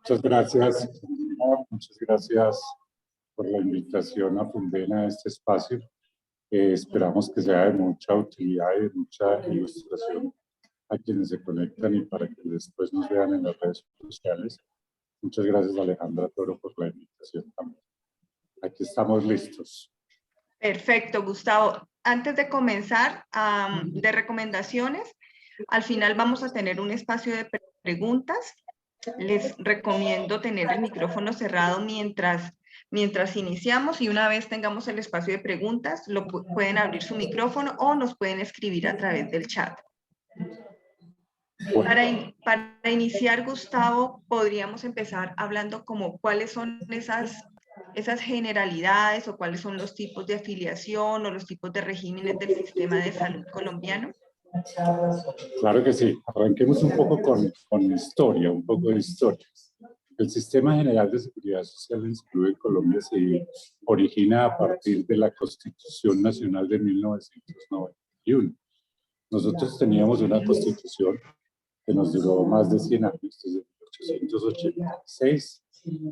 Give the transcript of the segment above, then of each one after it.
Muchas gracias, muchas gracias por la invitación a Fundena a este espacio. Esperamos que sea de mucha utilidad y de mucha ilustración a quienes se conectan y para que después nos vean en las redes sociales. Muchas gracias, Alejandra Toro, por la invitación también. Aquí estamos listos. Perfecto, Gustavo. Antes de comenzar, de recomendaciones, al final vamos a tener un espacio de preguntas. Les recomiendo tener el micrófono cerrado mientras iniciamos, y una vez tengamos el espacio de preguntas, pueden abrir su micrófono o nos pueden escribir a través del chat. Para iniciar, Gustavo, podríamos empezar hablando como cuáles son esas generalidades o cuáles son los tipos de afiliación o los tipos de regímenes del sistema de salud colombiano. Claro que sí. Arranquemos un poco con historia, un poco de historia. El Sistema General de Seguridad Social en Salud en Colombia se origina a partir de la Constitución Nacional de 1991. Nosotros teníamos una constitución que nos duró más de 100 años, desde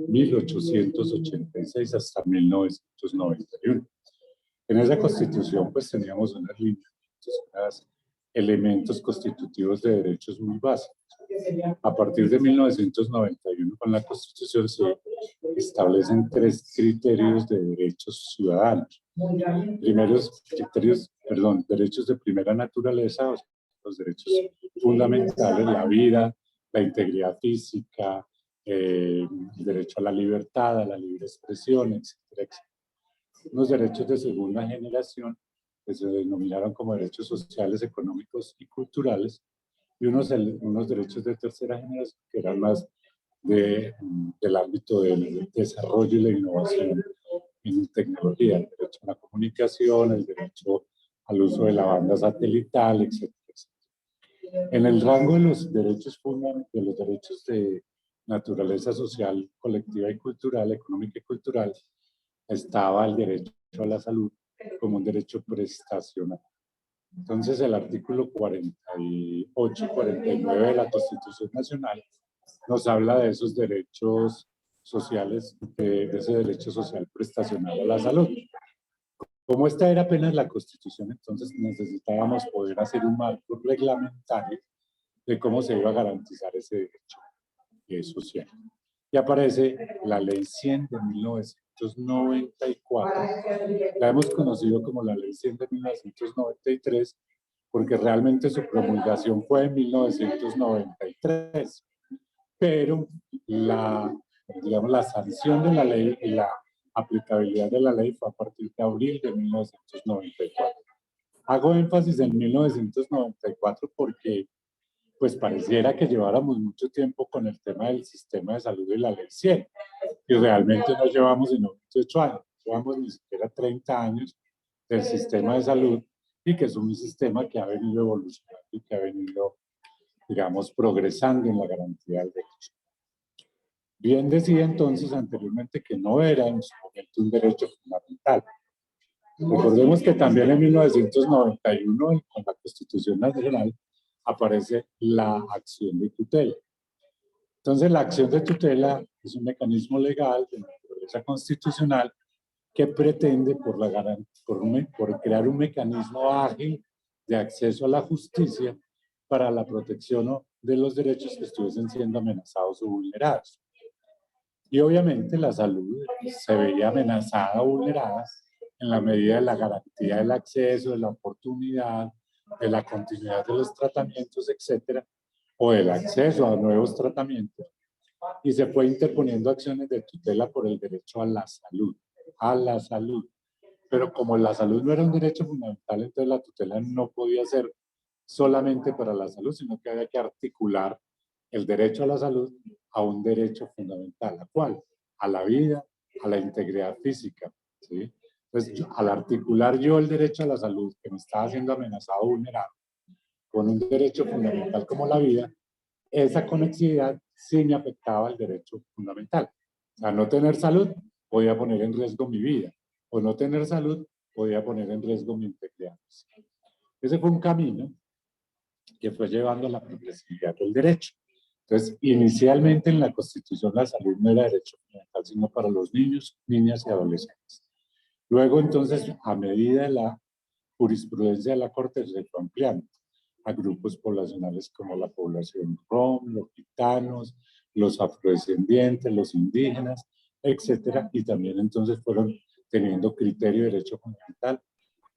1886 hasta 1991. En esa constitución pues teníamos unas líneas, unos elementos constitutivos de derechos muy básicos. A partir de 1991 con la constitución se establecen 3 criterios de derechos ciudadanos. Primeros criterios, derechos de primera naturaleza, o sea, los derechos fundamentales, la vida, la integridad física, el derecho a la libertad, a la libre expresión, etcétera, etcétera. Unos derechos de segunda generación que se denominaron como derechos sociales, económicos y culturales, y unos derechos de tercera generación que eran más del ámbito del desarrollo y la innovación en tecnología, el derecho a la comunicación, el derecho al uso de la banda satelital, etcétera, etcétera. En el rango de los derechos de naturaleza social, colectiva y cultural, económica y cultural, estaba el derecho a la salud como un derecho prestacional. Entonces, el artículo 48 y 49 de la Constitución Nacional nos habla de esos derechos sociales, de ese derecho social prestacional a la salud. Como esta era apenas la Constitución, entonces necesitábamos poder hacer un marco reglamentario de cómo se iba a garantizar ese derecho social. Y aparece la Ley 100 de 1994. La hemos conocido como la Ley 100 de 1993 porque realmente su promulgación fue en 1993. Pero la sanción de la ley y la aplicabilidad de la ley fue a partir de abril de 1994. Hago énfasis en 1994 porque pues pareciera que lleváramos mucho tiempo con el tema del sistema de salud y la ley 100, y realmente no llevamos sino 28 años, llevamos ni siquiera 30 años del sistema de salud, y que es un sistema que ha venido evolucionando y que ha venido, digamos, progresando en la garantía del derecho. Bien decía entonces anteriormente que no era en su momento un derecho fundamental. Recordemos que también en 1991, con la Constitución Nacional, aparece la acción de tutela. Entonces, la acción de tutela es un mecanismo legal de naturaleza constitucional que pretende, por crear un mecanismo ágil de acceso a la justicia para la protección de los derechos que estuviesen siendo amenazados o vulnerados. Y obviamente la salud se veía amenazada o vulnerada en la medida de la garantía del acceso, de la oportunidad, de la continuidad de los tratamientos, etcétera, o del acceso a nuevos tratamientos. Y se fue interponiendo acciones de tutela por el derecho a la salud, Pero como la salud no era un derecho fundamental, entonces la tutela no podía ser solamente para la salud, sino que había que articular el derecho a la salud a un derecho fundamental. ¿A cuál? A la vida, a la integridad física, ¿sí? Entonces, al articular yo el derecho a la salud, que me estaba siendo amenazado o vulnerado, con un derecho fundamental como la vida, esa conexidad sí me afectaba al derecho fundamental. O sea, no tener salud podía poner en riesgo mi vida, o no tener salud podía poner en riesgo mi integridad física. Ese fue un camino que fue llevando a la progresividad del derecho. Entonces, inicialmente en la Constitución la salud no era derecho fundamental, sino para los niños, niñas y adolescentes. Luego, entonces, a medida de la jurisprudencia de la Corte, se fue ampliando a grupos poblacionales como la población rom, los gitanos, los afrodescendientes, los indígenas, etcétera, y también entonces fueron teniendo criterio de derecho fundamental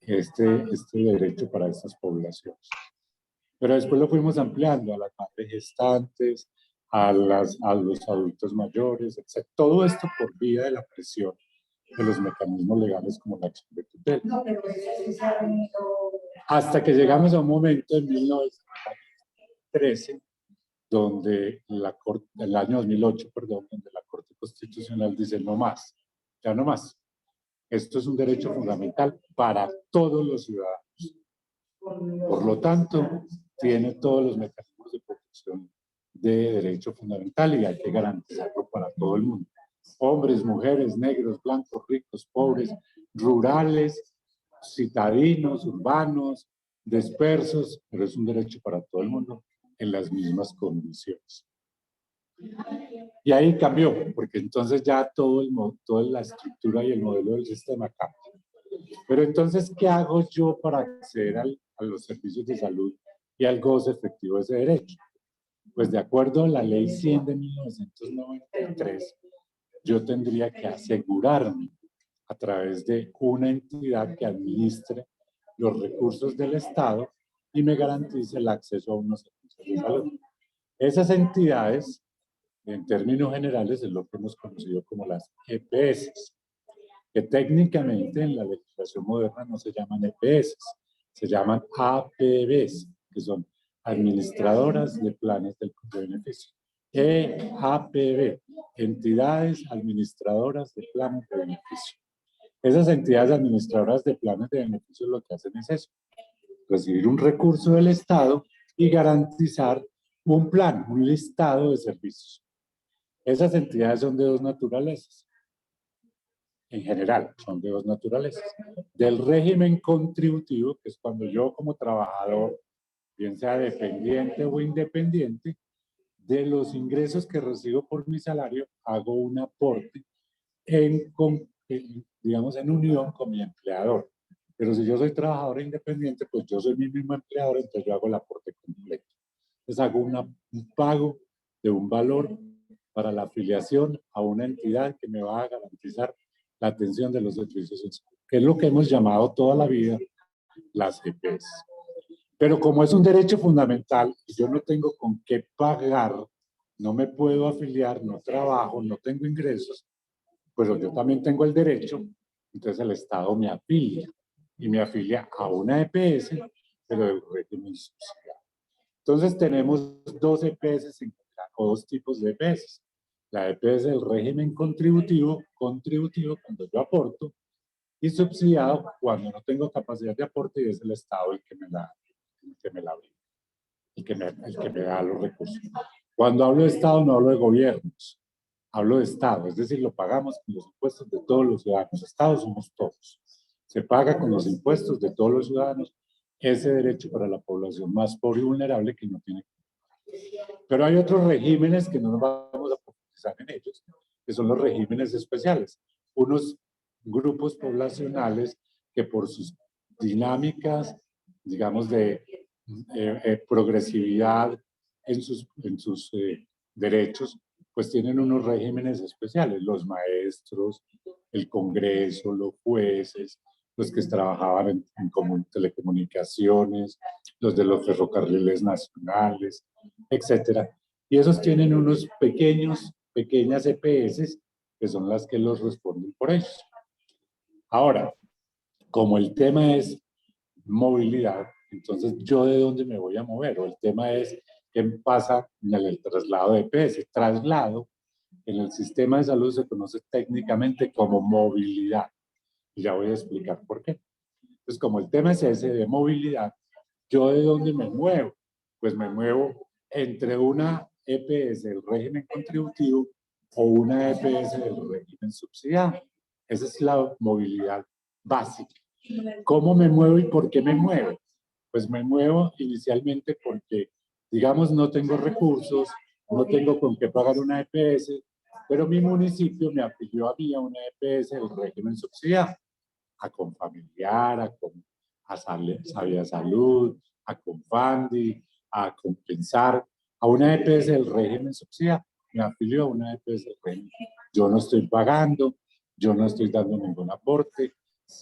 este derecho para estas poblaciones. Pero después lo fuimos ampliando a las madres gestantes, a los adultos mayores, etc. Todo esto por vía de la presión de los mecanismos legales como la acción de tutela. Hasta que llegamos a un momento en 1913, donde el año 2008, perdón, donde la Corte Constitucional dice no más, ya no más. Esto es un derecho fundamental para todos los ciudadanos. Por lo tanto, tiene todos los mecanismos de protección de derecho fundamental y hay que garantizarlo para todo el mundo. Hombres, mujeres, negros, blancos, ricos, pobres, rurales, citadinos, urbanos, dispersos, pero es un derecho para todo el mundo en las mismas condiciones. Y ahí cambió, porque entonces ya toda la estructura y el modelo del sistema cambia. Pero entonces, ¿qué hago yo para acceder a los servicios de salud y al goce efectivo de ese derecho? Pues de acuerdo a la Ley 100 de 1993, yo tendría que asegurarme a través de una entidad que administre los recursos del Estado y me garantice el acceso a unos servicios de salud. Esas entidades, en términos generales, es lo que hemos conocido como las EPS, que técnicamente en la legislación moderna no se llaman EPS, se llaman APBs, que son administradoras de planes de beneficio. EAPB, entidades administradoras de planes de beneficio. Esas entidades administradoras de planes de beneficio lo que hacen es eso, recibir un recurso del Estado y garantizar un plan, un listado de servicios. Esas entidades son de dos naturalezas. En general, son de dos naturalezas. Del régimen contributivo, que es cuando yo como trabajador, bien sea dependiente o independiente, de los ingresos que recibo por mi salario, hago un aporte digamos, en unión con mi empleador. Pero si yo soy trabajador independiente, pues yo soy mi mismo empleador, entonces yo hago el aporte completo. Entonces hago un pago de un valor para la afiliación a una entidad que me va a garantizar la atención de los servicios sociales, que es lo que hemos llamado toda la vida las EPS. Pero como es un derecho fundamental y yo no tengo con qué pagar, no me puedo afiliar, no trabajo, no tengo ingresos, pues yo también tengo el derecho, entonces el Estado me afilia y me afilia a una EPS, pero del régimen subsidiado. Entonces tenemos dos EPS o dos tipos de EPS. La EPS del régimen contributivo cuando yo aporto, y subsidiado cuando no tengo capacidad de aporte y es el Estado el que me la brinda, el que me da los recursos. Cuando hablo de Estado no hablo de gobiernos, hablo de Estado, es decir, lo pagamos con los impuestos de todos los ciudadanos. Estados somos todos. Se paga con los impuestos de todos los ciudadanos ese derecho para la población más pobre y vulnerable que no tiene. Pero hay otros regímenes que no nos vamos a profundizar en ellos, que son los regímenes especiales. Unos grupos poblacionales que por sus dinámicas, digamos, de progresividad en sus derechos, pues tienen unos regímenes especiales, los maestros, el Congreso, los jueces, los que trabajaban en telecomunicaciones, los de los ferrocarriles nacionales, etcétera. Y esos tienen unos pequeñas EPS que son las que los responden por ellos. Ahora, como el tema es movilidad, entonces yo de dónde me voy a mover, o el tema es qué pasa en el traslado de EPS. Traslado en el sistema de salud se conoce técnicamente como movilidad. Y ya voy a explicar por qué. Entonces, como el tema es ese de movilidad, ¿yo de dónde me muevo? Pues me muevo entre una EPS del régimen contributivo o una EPS del régimen subsidiado. Esa es la movilidad básica. ¿Cómo me muevo y por qué me muevo? Pues me muevo inicialmente porque, digamos, no tengo recursos no tengo con qué pagar una EPS, pero mi municipio me afilió a mí a una EPS del régimen subsidiado, a Confamiliar, a Sabia Salud, a Confandi, a Compensar, a una EPS del régimen subsidiado. Me afilió a una EPS del régimen. Yo no estoy pagando, yo no estoy dando ningún aporte.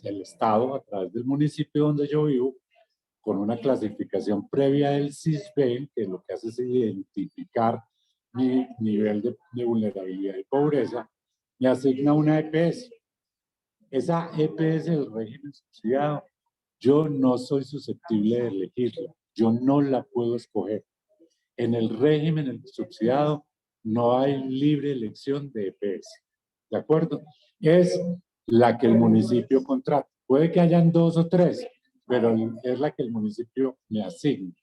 El Estado, a través del municipio donde yo vivo, con una clasificación previa del CISBEN, que lo que hace es identificar mi nivel de vulnerabilidad y pobreza, me asigna una EPS. Esa EPS del régimen subsidiado, yo no soy susceptible de elegirla, yo no la puedo escoger. En el régimen subsidiado no hay libre elección de EPS, ¿de acuerdo? Es la que el municipio contrata. Puede que hayan 2 o 3, pero es la que el municipio me asigna.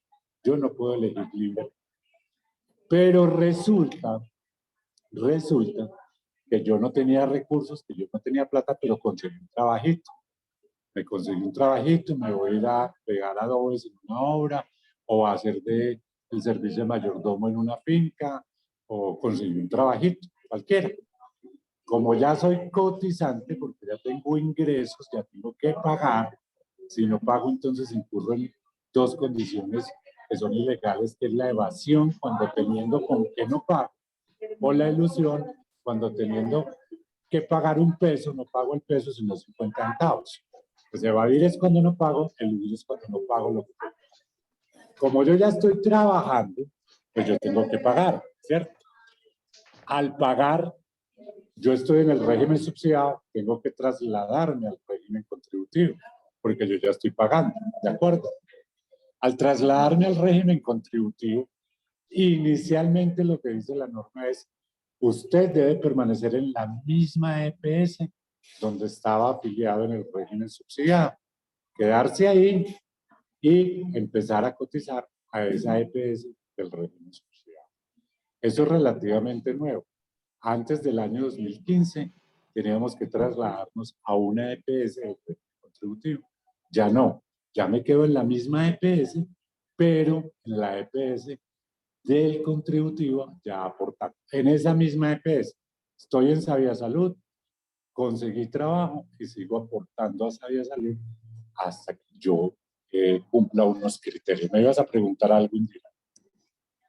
Yo no puedo elegir libre. Pero resulta que yo no tenía recursos, que yo no tenía plata, pero conseguí un trabajito. Me conseguí un trabajito y me voy a ir a pegar adobes en una obra o a hacer el servicio de mayordomo en una finca o conseguí un trabajito, cualquiera. Como ya soy cotizante, porque ya tengo ingresos, ya tengo que pagar, si no pago entonces incurro en 2 condiciones que son ilegales, que es la evasión cuando teniendo con qué no pago, o la ilusión cuando teniendo que pagar un peso, no pago el peso sino 50 centavos. Pues evadir es cuando no pago, eludir es cuando no pago lo que tengo. Como yo ya estoy trabajando, pues yo tengo que pagar, ¿cierto? Al pagar, yo estoy en el régimen subsidiado, tengo que trasladarme al régimen contributivo, porque yo ya estoy pagando, ¿de acuerdo? Al trasladarme al régimen contributivo, inicialmente lo que dice la norma es, usted debe permanecer en la misma EPS donde estaba afiliado en el régimen subsidiado, quedarse ahí y empezar a cotizar a esa EPS del régimen subsidiado. Eso es relativamente nuevo. Antes del año 2015 teníamos que trasladarnos a una EPS del régimen contributivo. Ya no, ya me quedo en la misma EPS, pero en la EPS del contributivo ya aportando. En esa misma EPS, estoy en Sabia Salud, conseguí trabajo y sigo aportando a Sabia Salud hasta que yo cumpla unos criterios. Me ibas a preguntar algo, Indira.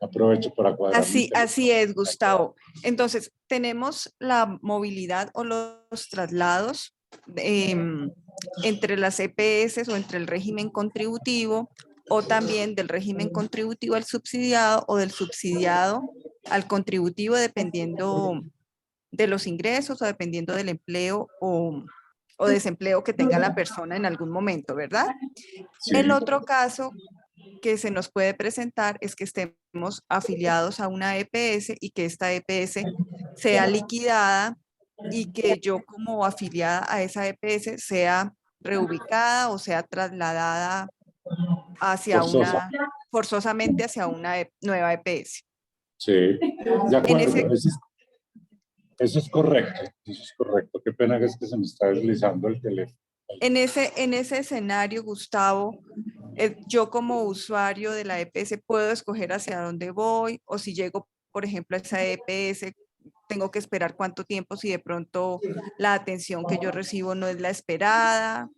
Aprovecho para cuadrar mi teléfono. Así es, Gustavo. Entonces, tenemos la movilidad o los traslados entre las EPS o entre el régimen contributivo o también del régimen contributivo al subsidiado o del subsidiado al contributivo dependiendo de los ingresos o dependiendo del empleo o desempleo que tenga la persona en algún momento, ¿verdad? Sí. El otro caso que se nos puede presentar es que estemos afiliados a una EPS y que esta EPS sea liquidada y que yo como afiliada a esa EPS sea reubicada o sea trasladada hacia Forzosa. forzosamente hacia una nueva EPS. Sí, de En acuerdo. ese, Eso es correcto. Eso es correcto. Qué pena que es que se me está deslizando el teléfono. en ese escenario, Gustavo, yo como usuario de la EPS puedo escoger hacia dónde voy o si llego, por ejemplo, a esa EPS, tengo que esperar cuánto tiempo si de pronto la atención que yo recibo no es la esperada.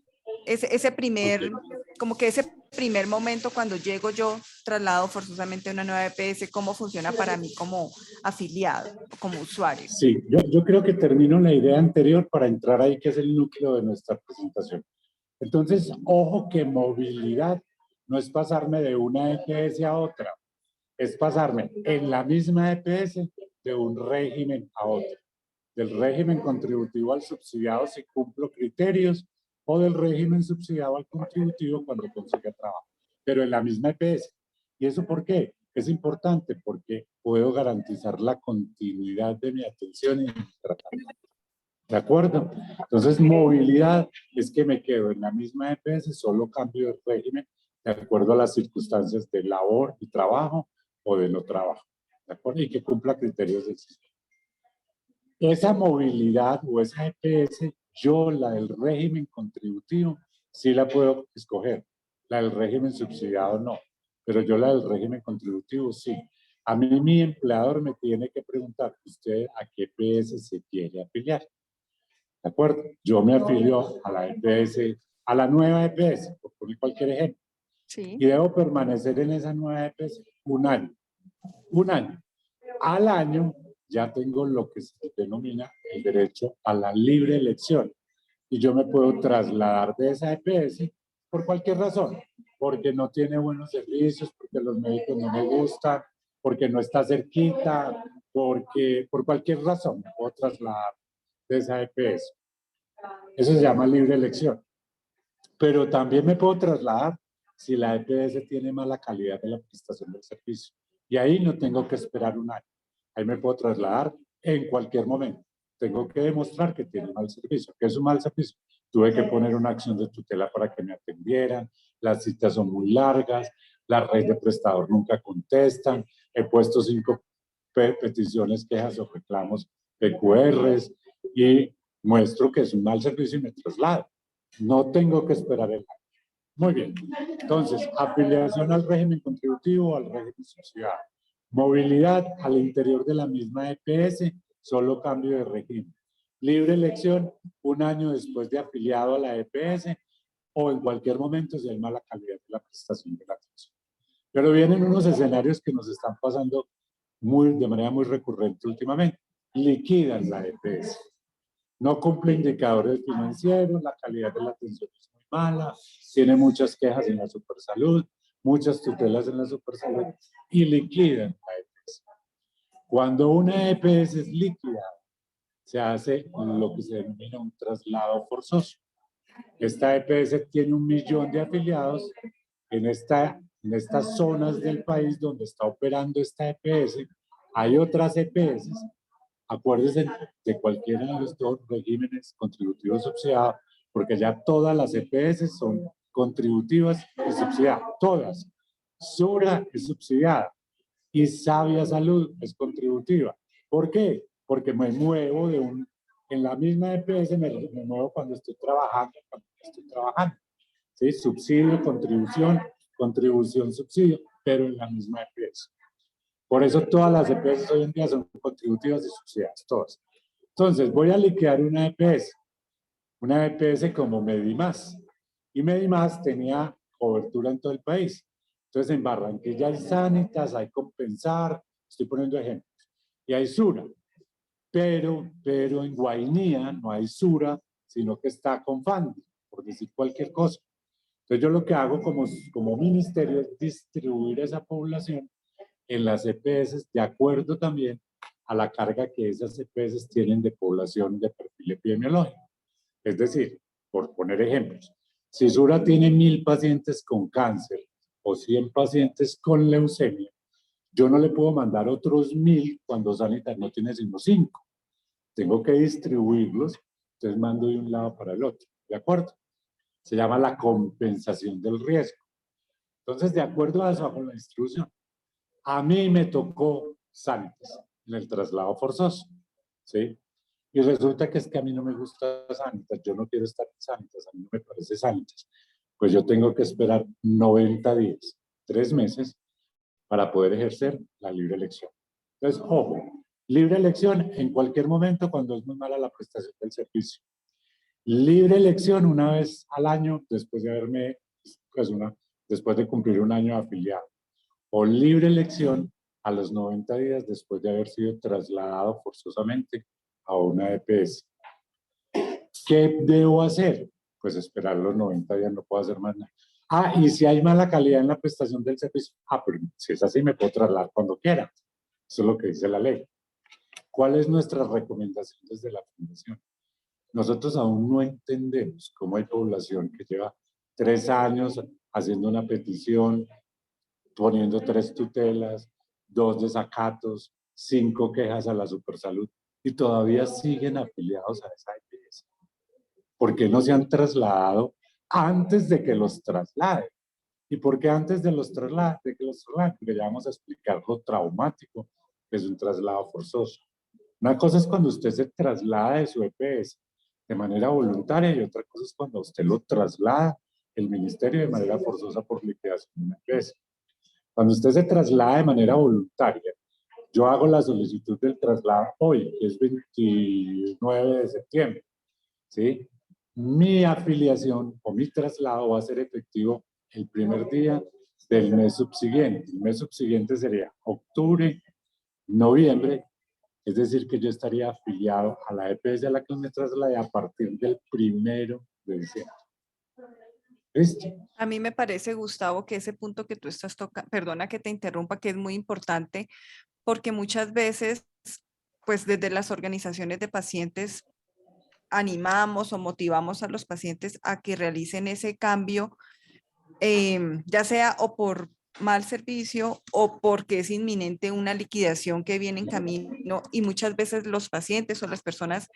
Ese primer, como que ese primer momento cuando llego yo traslado forzosamente a una nueva EPS, ¿cómo funciona para mí como afiliado, como usuario? Sí, yo creo que termino la idea anterior para entrar ahí, que es el núcleo de nuestra presentación. Entonces, ojo que movilidad no es pasarme de una EPS a otra, es pasarme en la misma EPS de un régimen a otro. Del régimen contributivo al subsidiado si cumplo criterios o del régimen subsidiado al contributivo cuando consiga trabajo, pero en la misma EPS. ¿Y eso por qué? Es importante porque puedo garantizar la continuidad de mi atención y de mi tratamiento. ¿De acuerdo? Entonces, movilidad es que me quedo en la misma EPS, solo cambio de régimen de acuerdo a las circunstancias de labor y trabajo o de no trabajo. ¿De acuerdo? Y que cumpla criterios del sistema. Esa movilidad o esa EPS, yo la del régimen contributivo, sí la puedo escoger. La del régimen subsidiado no, pero yo la del régimen contributivo sí. A mí mi empleador me tiene que preguntar, ¿usted a qué EPS se quiere afiliar? ¿De acuerdo? Yo me afilio a la EPS, a la nueva EPS, por poner cualquier ejemplo, Sí. y debo permanecer en esa nueva EPS un año. Un año. Al año ya tengo lo que se denomina el derecho a la libre elección. Y yo me puedo trasladar de esa EPS por cualquier razón, porque no tiene buenos servicios, porque los médicos no me gustan, porque no está cerquita, porque por cualquier razón me puedo trasladar de esa EPS. Eso se llama libre elección. Pero también me puedo trasladar si la EPS tiene mala calidad de la prestación del servicio. Y ahí no tengo que esperar un año. Ahí me puedo trasladar en cualquier momento. Tengo que demostrar que tiene mal servicio. ¿Qué es un mal servicio? Tuve que poner una acción de tutela para que me atendieran. Las citas son muy largas. La red de prestador nunca contestan. He puesto 5 peticiones, quejas o reclamos PQRs y muestro que es un mal servicio y me traslado. No tengo que esperar el año. Muy bien. Entonces, afiliación al régimen contributivo o al régimen subsidiado. Movilidad al interior de la misma EPS, solo cambio de régimen. Libre elección, un año después de afiliado a la EPS o en cualquier momento si hay mala calidad de la prestación de la atención. Pero vienen unos escenarios que nos están pasando de manera muy recurrente últimamente. Liquidan la EPS. No cumple indicadores financieros, la calidad de la atención es muy mala, tiene muchas quejas en la Supersalud, muchas tutelas en la Supersalud y liquidan la EPS. Cuando una EPS es líquida, se hace lo que se denomina un traslado forzoso. Esta EPS tiene 1 millón de afiliados en estas zonas del país donde está operando esta EPS. Hay otras EPS. Acuérdense de cualquiera de los dos regímenes contributivos subsidiados, porque ya todas las EPS son contributivas y subsidiadas, todas. Sura es subsidiada y Sabia Salud es contributiva. ¿Por qué? Porque me muevo en la misma EPS me muevo cuando estoy trabajando, ¿sí? Subsidio, contribución, subsidio, pero en la misma EPS. Por eso todas las EPS hoy en día son contributivas y subsidiadas, todas. Entonces, voy a liquidar una EPS como Medimás. Y Medimás tenía cobertura en todo el país. Entonces, en Barranquilla hay Sanitas, hay Compensar, estoy poniendo ejemplos. Y hay Sura. Pero en Guainía no hay Sura, sino que está Confandi, por decir cualquier cosa. Entonces, yo lo que hago como ministerio es distribuir esa población en las EPS de acuerdo también a la carga que esas EPS tienen de población de perfil epidemiológico. Es decir, por poner ejemplos, si Sura tiene 1000 pacientes con cáncer o 100 pacientes con leucemia, yo no le puedo mandar otros 1000 cuando Sanitas no tiene sino 5. Tengo que distribuirlos, entonces mando de un lado para el otro, ¿de acuerdo? Se llama la compensación del riesgo. Entonces, de acuerdo a eso, hago la distribución. A mí me tocó Sanitas en el traslado forzoso, ¿sí? Y resulta que es que a mí no me gusta Sanitas, yo no quiero estar en Sanitas, a mí no me parece Sanitas. Pues yo tengo que esperar 90 días, 3 meses, para poder ejercer la libre elección. Entonces, ojo, libre elección en cualquier momento cuando es muy mala la prestación del servicio. Libre elección una vez al año después de después de cumplir un año afiliado. O libre elección a los 90 días después de haber sido trasladado forzosamente a una EPS. ¿Qué debo hacer? Pues esperar los 90 días, no puedo hacer más nada. Y si hay mala calidad en la prestación del servicio, pero si es así me puedo trasladar cuando quiera. Eso es lo que dice la ley. ¿Cuál es nuestra recomendación desde la Fundación? Nosotros aún no entendemos cómo hay población que lleva 3 años haciendo una petición, poniendo 3 tutelas, 2 desacatos, 5 quejas a la Supersalud y todavía siguen afiliados a esa EPS. ¿Por qué no se han trasladado antes de que los trasladen? ¿Y por qué antes de que los trasladen? Porque ya vamos a explicar lo traumático que es un traslado forzoso. Una cosa es cuando usted se traslada de su EPS de manera voluntaria y otra cosa es cuando usted lo traslada el ministerio de manera forzosa por liquidación de una EPS. Cuando usted se traslada de manera voluntaria, yo hago la solicitud del traslado hoy, que es 29 de septiembre, ¿sí? Mi afiliación o mi traslado va a ser efectivo el primer día del mes subsiguiente. El mes subsiguiente sería octubre, noviembre, es decir, que yo estaría afiliado a la EPS a la que me trasladé a partir del 1 de diciembre. ¿Listo? A mí me parece, Gustavo, que ese punto que tú estás tocando, perdona que te interrumpa, que es muy importante, porque muchas veces, pues desde las organizaciones de pacientes, animamos o motivamos a los pacientes a que realicen ese cambio, ya sea o por mal servicio o porque es inminente una liquidación que viene en camino, y muchas veces los pacientes o las personas,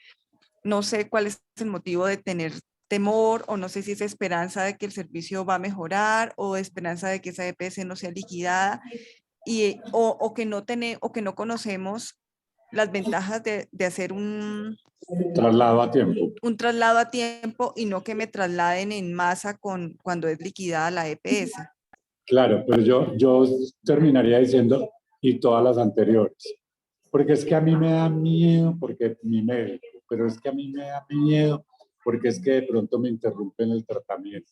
no sé cuál es el motivo de tener temor, o no sé si es esperanza de que el servicio va a mejorar o esperanza de que esa EPS no sea liquidada, o que no conocemos las ventajas de hacer Traslado a tiempo. un traslado a tiempo y no que me trasladen en masa cuando es liquidada la EPS. Claro, pero yo terminaría diciendo, y todas las anteriores. Porque es que a mí me da miedo, porque mi médico, pero es que a mí me da miedo, porque es que de pronto me interrumpen el tratamiento.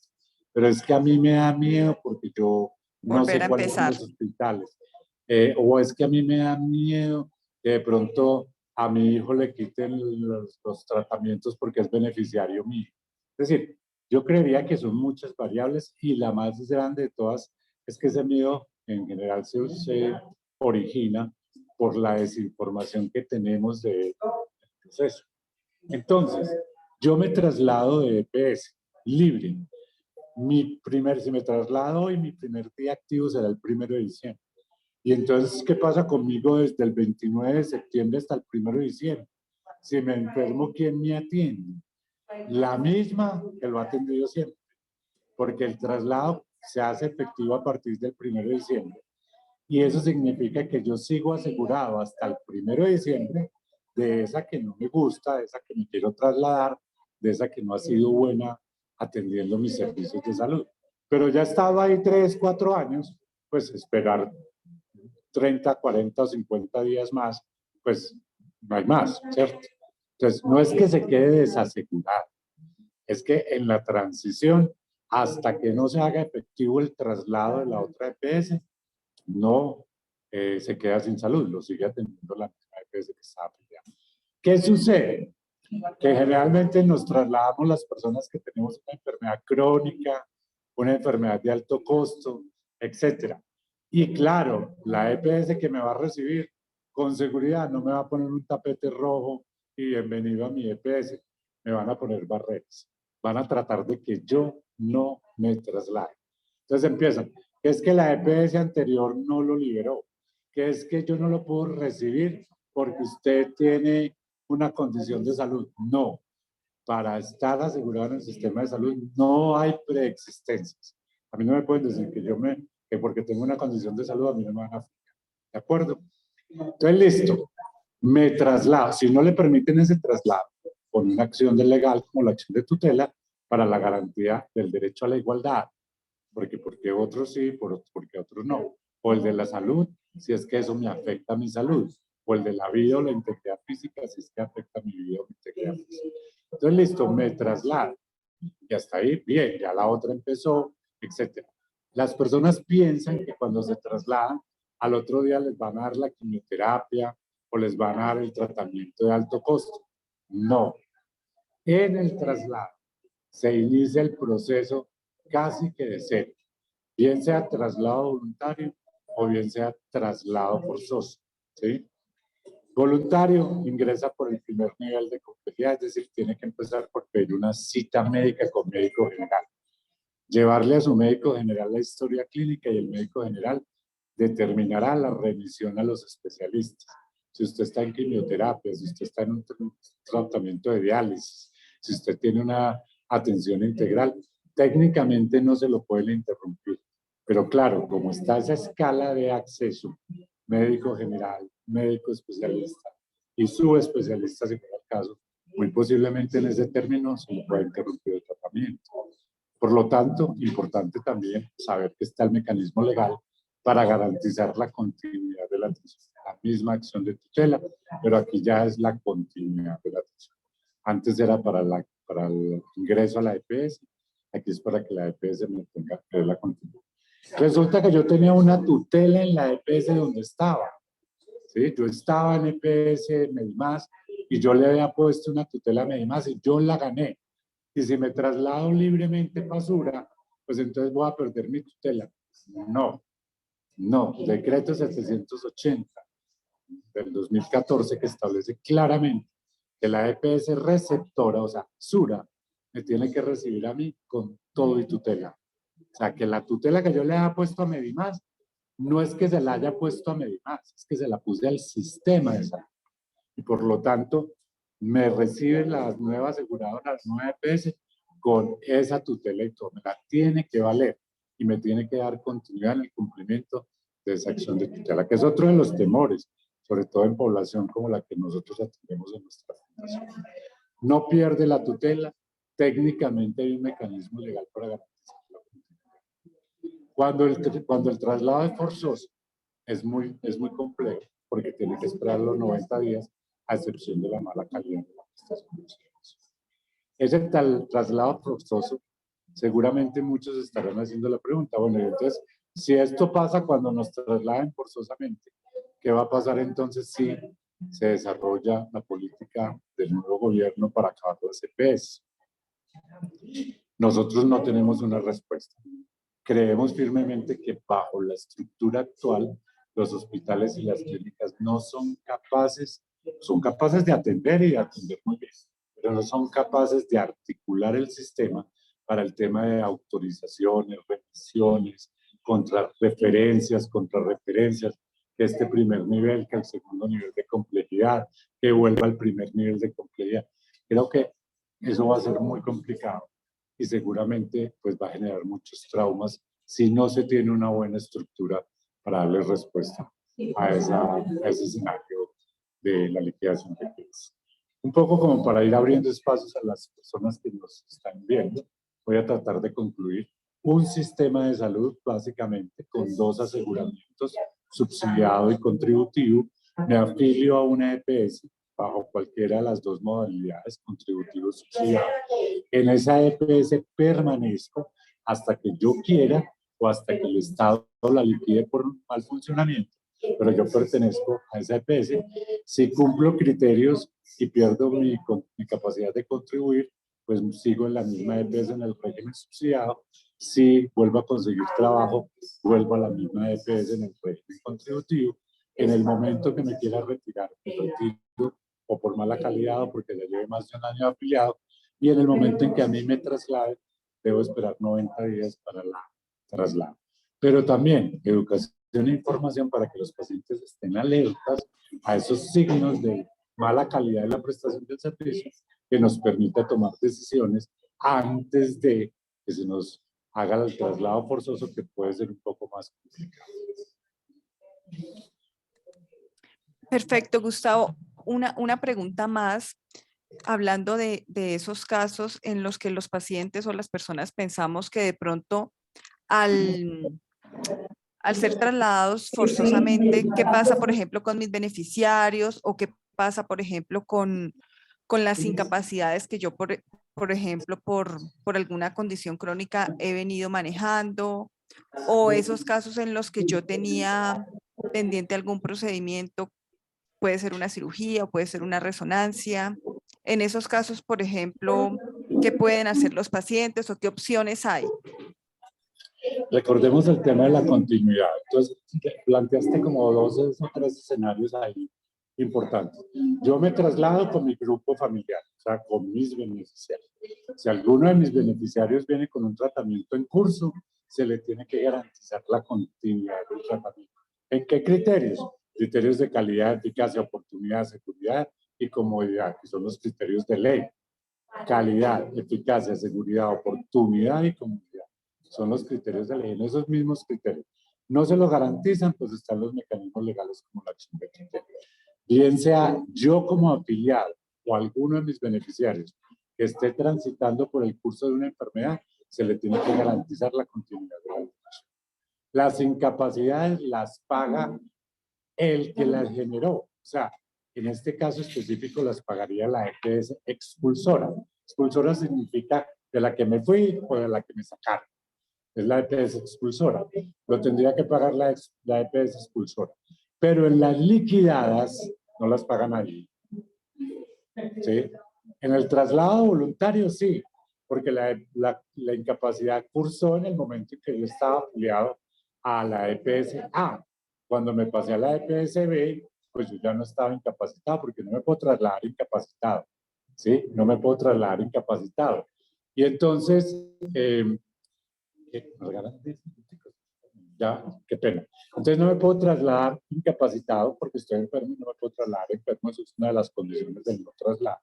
Pero es que a mí me da miedo porque yo no Volver sé a cuáles son empezar. los hospitales. O es que a mí me da miedo que de pronto a mi hijo le quiten los tratamientos porque es beneficiario mío. Es decir, yo creería que son muchas variables y la más grande de todas es que ese miedo en general se origina por la desinformación que tenemos del proceso. Entonces, yo me traslado de EPS libre. Si me traslado hoy, mi primer día activo será el 1 de diciembre. Y entonces, ¿qué pasa conmigo desde el 29 de septiembre hasta el 1 de diciembre? Si me enfermo, ¿quién me atiende? La misma que lo ha atendido siempre, porque el traslado se hace efectivo a partir del 1 de diciembre. Y eso significa que yo sigo asegurado hasta el 1 de diciembre de esa que no me gusta, de esa que me quiero trasladar, de esa que no ha sido buena atendiendo mis servicios de salud. Pero ya he estado ahí 3, 4 años, pues esperar 30, 40 o 50 días más, pues no hay más, ¿cierto? Entonces, no es que se quede desasegurado, es que en la transición, hasta que no se haga efectivo el traslado de la otra EPS, no se queda sin salud, lo sigue atendiendo la misma EPS que estaba peleando. ¿Qué sucede? Que generalmente nos trasladamos las personas que tenemos una enfermedad crónica, una enfermedad de alto costo, etcétera. Y claro, la EPS que me va a recibir, con seguridad no me va a poner un tapete rojo y bienvenido a mi EPS. Me van a poner barreras. Van a tratar de que yo no me traslade. Entonces empiezan, que es que la EPS anterior no lo liberó, que es que yo no lo puedo recibir porque usted tiene una condición de salud. No, para estar asegurado en el sistema de salud no hay preexistencias. A mí no me pueden decir que porque tengo una condición de salud a mí no me van a aplicar. ¿De acuerdo? Entonces, listo. Me traslado. Si no le permiten ese traslado, con una acción de legal como la acción de tutela para la garantía del derecho a la igualdad, porque otros sí, porque otros no. O el de la salud, si es que eso me afecta a mi salud. O el de la vida o la integridad física, si es que afecta a mi vida o mi integridad física. Entonces, listo, me traslado. Y hasta ahí, bien, ya la otra empezó, etcétera. Las personas piensan que cuando se trasladan, al otro día les van a dar la quimioterapia o les van a dar el tratamiento de alto costo. No. En el traslado se inicia el proceso casi que de cero, bien sea traslado voluntario o bien sea traslado forzoso, ¿sí? Voluntario ingresa por el primer nivel de complejidad, es decir, tiene que empezar por pedir una cita médica con médico general. Llevarle a su médico general la historia clínica y el médico general determinará la remisión a los especialistas. Si usted está en quimioterapia, si usted está en un tratamiento de diálisis, si usted tiene una atención integral, técnicamente no se lo pueden interrumpir. Pero claro, como está esa escala de acceso, médico general, médico especialista y subespecialista, si fuera el caso, muy posiblemente en ese término se le puede interrumpir el tratamiento. Por lo tanto, importante también saber que está el mecanismo legal para garantizar la continuidad de la atención. La misma acción de tutela, pero aquí ya es la continuidad de la atención. Antes era para el ingreso a la EPS, aquí es para que la EPS me tenga que la continuidad. Resulta que yo tenía una tutela en la EPS donde estaba. ¿Sí? Yo estaba en EPS Medimás y yo le había puesto una tutela a Medimás y yo la gané. Y si me traslado libremente para Sura, pues entonces voy a perder mi tutela. No, no. Decreto 780 del 2014 que establece claramente que la EPS receptora, o sea, Sura, me tiene que recibir a mí con todo y tutela. O sea, que la tutela que yo le haya puesto a Medimás no es que se la haya puesto a Medimás, es que se la puse al sistema de salud. Y por lo tanto, me reciben las nuevas aseguradoras, las nuevas EPS, con esa tutela y todo. Me la tiene que valer y me tiene que dar continuidad en el cumplimiento de esa acción de tutela, que es otro de los temores, sobre todo en población como la que nosotros atendemos en nuestra fundación. No pierde la tutela, técnicamente hay un mecanismo legal para garantizar la continuidad. Cuando el traslado es forzoso, es muy complejo, porque tiene que esperar los 90 días, a excepción de la mala calidad de la prestación de los servicios. Ese traslado forzoso, seguramente muchos estarán haciendo la pregunta, bueno, entonces, si esto pasa cuando nos trasladen forzosamente, ¿qué va a pasar entonces si se desarrolla la política del nuevo gobierno para acabar los EPS? Nosotros no tenemos una respuesta. Creemos firmemente que bajo la estructura actual, los hospitales y las clínicas no son capaces de atender y de atender muy bien, pero no son capaces de articular el sistema para el tema de autorizaciones, revisiones, contrarreferencias, que este primer nivel, que el segundo nivel de complejidad, que vuelva al primer nivel de complejidad. Creo que eso va a ser muy complicado y seguramente pues va a generar muchos traumas si no se tiene una buena estructura para darle respuesta a ese escenario de la liquidación de bienes. Un poco como para ir abriendo espacios a las personas que nos están viendo, voy a tratar de concluir un sistema de salud básicamente con dos aseguramientos, subsidiado y contributivo. Me afilio a una EPS bajo cualquiera de las dos modalidades, contributivo subsidiado. En esa EPS permanezco hasta que yo quiera o hasta que el Estado la liquide por un mal funcionamiento, pero yo pertenezco a esa EPS. Si cumplo criterios y pierdo mi capacidad de contribuir, pues sigo en la misma EPS en el régimen subsidiado. Si vuelvo a conseguir trabajo, vuelvo a la misma EPS en el régimen contributivo. En el momento que me quiera retirar, me retiro o por mala calidad o porque ya lleve más de un año afiliado, y en el momento en que a mí me traslade, debo esperar 90 días para la traslado. Pero también educación e información para que los pacientes estén alertas a esos signos de mala calidad de la prestación del servicio que nos permita tomar decisiones antes de que se nos haga el traslado forzoso, que puede ser un poco más complicado. Perfecto, Gustavo. Una pregunta más, hablando de esos casos en los que los pacientes o las personas pensamos que de pronto al ser trasladados forzosamente, ¿qué pasa, por ejemplo, con mis beneficiarios o qué pasa, por ejemplo, con las incapacidades que yo, por ejemplo, por alguna condición crónica he venido manejando, o esos casos en los que yo tenía pendiente algún procedimiento, puede ser una cirugía o puede ser una resonancia? En esos casos, por ejemplo, ¿qué pueden hacer los pacientes o qué opciones hay? Recordemos el tema de la continuidad. Entonces, planteaste como dos o tres escenarios ahí importantes. Yo me traslado con mi grupo familiar, o sea, con mis beneficiarios. Si alguno de mis beneficiarios viene con un tratamiento en curso, se le tiene que garantizar la continuidad del tratamiento. ¿En qué criterios? Criterios de calidad, eficacia, oportunidad, seguridad y comodidad, que son los criterios de ley. Calidad, eficacia, seguridad, oportunidad y comodidad. Son los criterios de ley. En esos mismos criterios no se lo garantizan, pues están los mecanismos legales como la acción de criterio. Bien sea yo como afiliado o alguno de mis beneficiarios que esté transitando por el curso de una enfermedad, se le tiene que garantizar la continuidad de la educación. Las incapacidades las paga el que las generó. O sea, en este caso específico las pagaría la EPS expulsora. Expulsora significa de la que me fui o de la que me sacaron. Es la EPS expulsora. Lo tendría que pagar la EPS expulsora. Pero en las liquidadas no las paga nadie. ¿Sí? En el traslado voluntario sí, porque la incapacidad cursó en el momento en que yo estaba afiliado a la EPS A. Cuando me pasé a la EPS B, pues yo ya no estaba incapacitado porque no me puedo trasladar incapacitado. ¿Sí? No me puedo trasladar incapacitado. Y entonces, ¿me regalan 10 minuticos? Ya, qué pena. Entonces no me puedo trasladar incapacitado porque estoy enfermo y no me puedo trasladar enfermo. Eso es una de las condiciones del no traslado.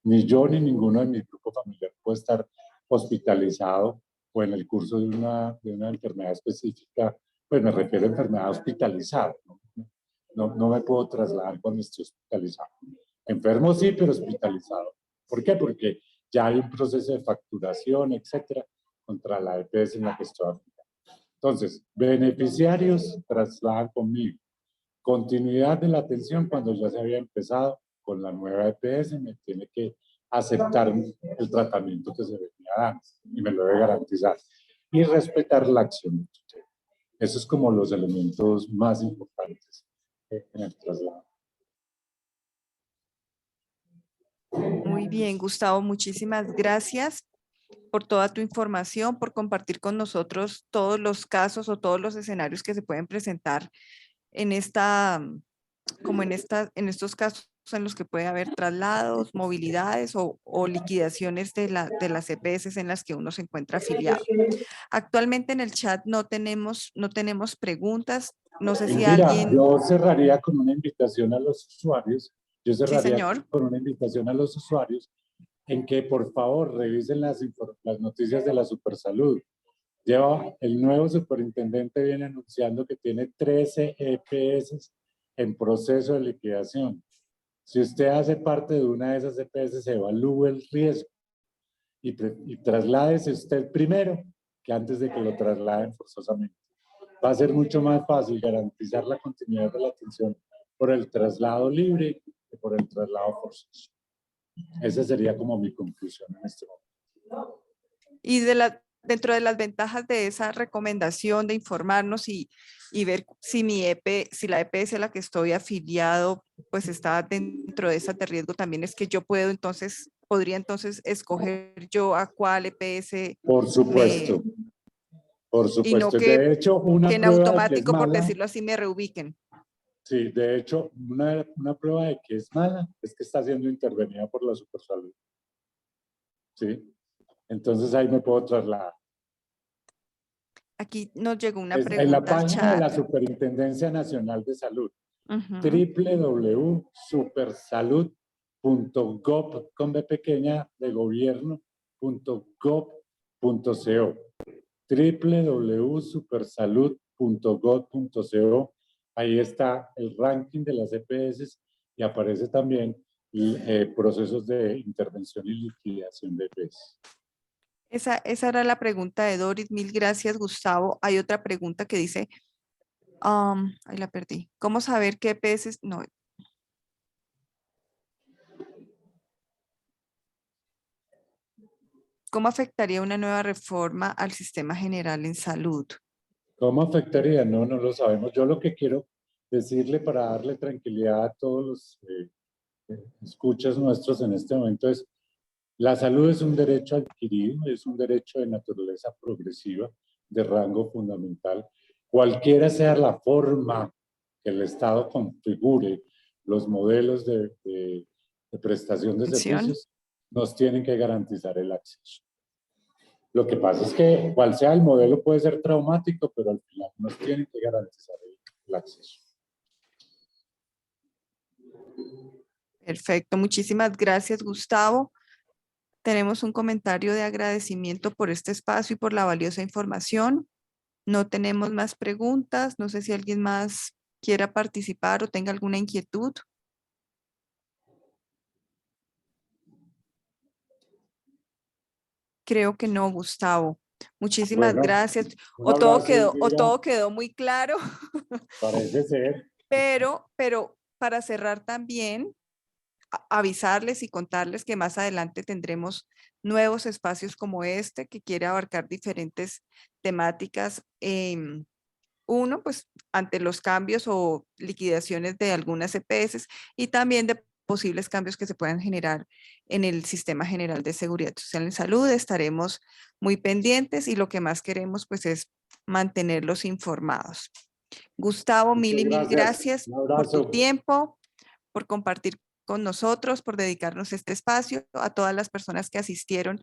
Ni yo ni ninguno de mi grupo familiar puede estar hospitalizado o en el curso de una enfermedad específica. Pues me refiero a enfermedad hospitalizada. No me puedo trasladar cuando estoy hospitalizado. Enfermo sí, pero hospitalizado. ¿Por qué? Porque ya hay un proceso de facturación, etcétera, contra la EPS en la que estoy afiliado. Entonces, beneficiarios trasladan conmigo. Continuidad de la atención cuando ya se había empezado con la nueva EPS, me tiene que aceptar el tratamiento que se venía dando y me lo debe garantizar. Y respetar la acción. Esos es como los elementos más importantes en el traslado. Muy bien, Gustavo, muchísimas gracias por toda tu información, por compartir con nosotros todos los casos o todos los escenarios que se pueden presentar en en estos casos en los que puede haber traslados, movilidades o liquidaciones de las EPS en las que uno se encuentra afiliado. Actualmente en el chat no tenemos preguntas. No sé si Mira, alguien... yo cerraría con una invitación a los usuarios. Yo Sí, cerraría señor. con una invitación a los usuarios en que por favor revisen las noticias de la Supersalud. Lleva el nuevo superintendente viene anunciando que tiene 13 EPS en proceso de liquidación. Si usted hace parte de una de esas EPS, se evalúe el riesgo y trasládese usted primero que antes de que lo trasladen forzosamente. Va a ser mucho más fácil garantizar la continuidad de la atención por el traslado libre que por el traslado forzoso. Esa sería como mi conclusión en este momento. Y dentro de las ventajas de esa recomendación de informarnos y ver si si la EPS a la que estoy afiliado, pues está dentro de esa de riesgo, también es que yo podría entonces escoger yo a cuál EPS Por supuesto, por y no supuesto. De hecho, que una en prueba de que es automático, por mala, decirlo así, me reubiquen. sí, de hecho, una prueba de que es mala es que está siendo intervenida por la Supersalud. ¿Sí? Entonces ahí me puedo trasladar. Aquí nos llegó una En la pregunta al página de la chat. Superintendencia Nacional de Salud, Ujú. www.supersalud.gov, con B pequeña de gobierno.gov.co, www.supersalud.gov.co. Ahí está el ranking de las EPS y aparece también procesos de intervención y liquidación de EPS. Esa era la pregunta de Doris. Mil gracias, Gustavo. Hay otra pregunta que dice, ahí la perdí. ¿Cómo saber qué EPS? No. ¿Cómo afectaría una nueva reforma al sistema general en salud? ¿Cómo afectaría? No lo sabemos. Yo lo que quiero decirle para darle tranquilidad a todos los escuchas nuestros en este momento es, la salud es un derecho adquirido, es un derecho de naturaleza progresiva, de rango fundamental. Cualquiera sea la forma que el Estado configure los modelos de prestación de Atención. servicios, nos tienen que garantizar el acceso. Lo que pasa es que cual sea el modelo puede ser traumático, pero al final nos tienen que garantizar el acceso. Perfecto. Muchísimas gracias, Gustavo. Tenemos un comentario de agradecimiento por este espacio y por la valiosa información. No tenemos más preguntas. No sé si alguien más quiera participar o tenga alguna inquietud. Creo que no, Gustavo. Muchísimas Bueno, gracias. un O todo abrazo, quedó, o Indira. todo quedó muy claro, Parece ser. pero para cerrar también, avisarles y contarles que más adelante tendremos nuevos espacios como este que quiere abarcar diferentes temáticas. Uno, pues ante los cambios o liquidaciones de algunas EPS y también de posibles cambios que se puedan generar en el Sistema General de Seguridad Social en Salud. Estaremos muy pendientes y lo que más queremos pues es mantenerlos informados. Gustavo, Muchas mil gracias. gracias Un por tu abrazo. tiempo, por compartir con nosotros, por dedicarnos este espacio, a todas las personas que asistieron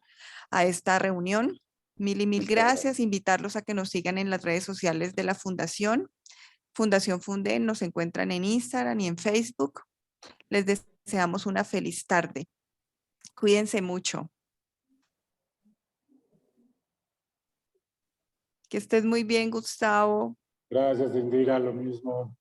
a esta reunión. Mil gracias. Invitarlos a que nos sigan en las redes sociales de la Fundación. Fundación Funden, nos encuentran en Instagram y en Facebook. Les deseamos una feliz tarde. Cuídense mucho. Que estés muy bien, Gustavo. Gracias, Indira, lo mismo.